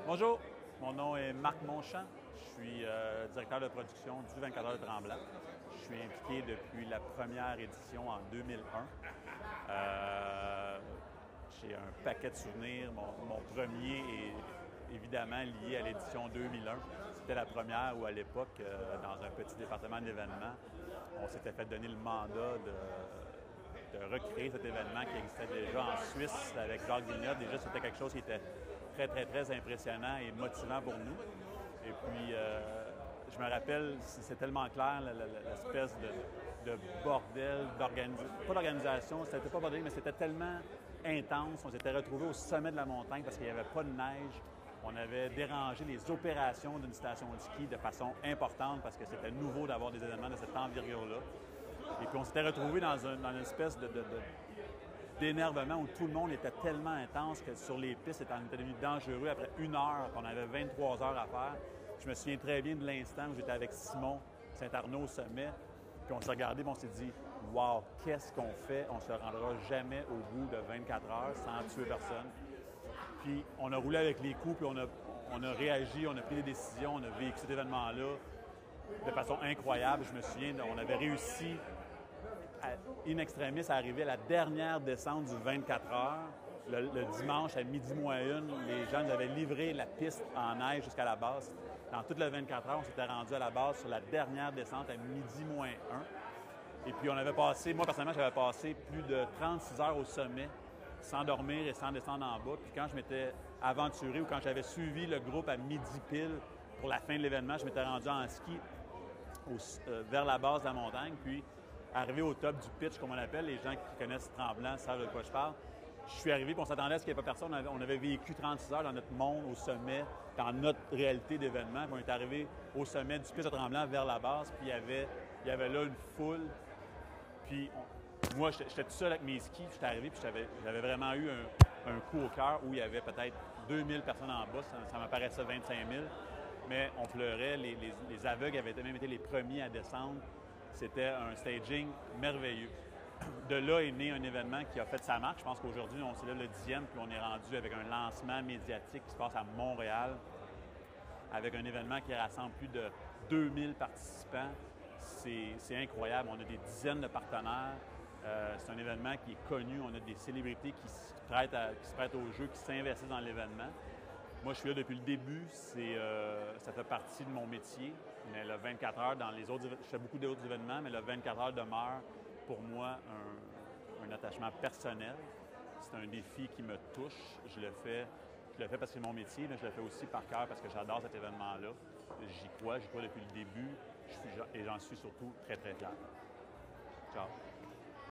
Bonjour, mon nom est Marc Monchamp. Je suis directeur de production du 24 heures de Tremblant. Je suis impliqué depuis la première édition en 2001. J'ai un paquet de souvenirs. Mon premier est évidemment lié à l'édition 2001. C'était la première où, à l'époque, dans un petit département d'événements, on s'était fait donner le mandat de recréer cet événement qui existait déjà en Suisse avec Jacques Villeneuve. Déjà, c'était quelque chose qui était très impressionnant et motivant pour nous. Et puis, je me rappelle, c'est tellement clair, l'espèce de bordel, pas d'organisation, c'était pas bordel, mais c'était tellement intense. On s'était retrouvés au sommet de la montagne parce qu'il n'y avait pas de neige. On avait dérangé les opérations d'une station de ski de façon importante parce que c'était nouveau d'avoir des événements de cette envergure-là. Et puis, on s'était retrouvés dans une espèce d'énervement où tout le monde était tellement intense que sur les pistes, c'était devenu dangereux. Après 1 heure, on avait 23 heures à faire. Je me souviens très bien de l'instant où j'étais avec Simon Saint-Arnaud au sommet. Puis on s'est regardé et on s'est dit « Wow, qu'est-ce qu'on fait? On ne se rendra jamais au bout de 24 heures sans tuer personne. » Puis on a roulé avec les coups, puis on a réagi, on a pris des décisions, on a vécu cet événement-là de façon incroyable. Je me souviens, on avait réussi in extremis à arriver à la dernière descente du 24 heures. Le dimanche à midi moins une, les gens nous avaient livré la piste en neige jusqu'à la base. Dans toute le 24 heures, on s'était rendu à la base sur la dernière descente à midi moins 1. Et puis on avait passé, moi personnellement, j'avais passé plus de 36 heures au sommet sans dormir et sans descendre en bas. Puis quand je m'étais aventuré ou quand j'avais suivi le groupe à midi pile pour la fin de l'événement, je m'étais rendu en ski vers la base de la montagne. Puis arrivé au top du pitch, comme on l'appelle, les gens qui connaissent Tremblant savent de quoi je parle. Je suis arrivé, puis on s'attendait à ce qu'il n'y ait pas personne. On avait vécu 36 heures dans notre monde, au sommet, dans notre réalité d'événement. Puis on est arrivé au sommet du pitch de Tremblant vers la base, puis il y avait là une foule. Puis moi, j'étais tout seul avec mes skis, puis j'étais arrivé, puis j'avais vraiment eu un coup au cœur où il y avait peut-être 2000 personnes en bas. Ça m'apparaissait 25 000. Mais on pleurait. Les aveugles avaient même été les premiers à descendre. C'était un staging merveilleux. De là est né un événement qui a fait sa marque. Je pense qu'aujourd'hui, on célèbre le 10e, puis on est rendu avec un lancement médiatique qui se passe à Montréal, avec un événement qui rassemble plus de 2000 participants. C'est incroyable. On a des dizaines de partenaires. C'est un événement qui est connu. On a des célébrités qui se prêtent au jeu, qui s'investissent dans l'événement. Moi, je suis là depuis le début. Ça fait partie de mon métier. Mais le 24 heures, je fais beaucoup d'autres événements, mais le 24 heures demeure pour moi un attachement personnel. C'est un défi qui me touche. Je le fais parce que c'est mon métier, mais je le fais aussi par cœur parce que j'adore cet événement-là. J'y crois depuis le début et j'en suis surtout très fier. Ciao.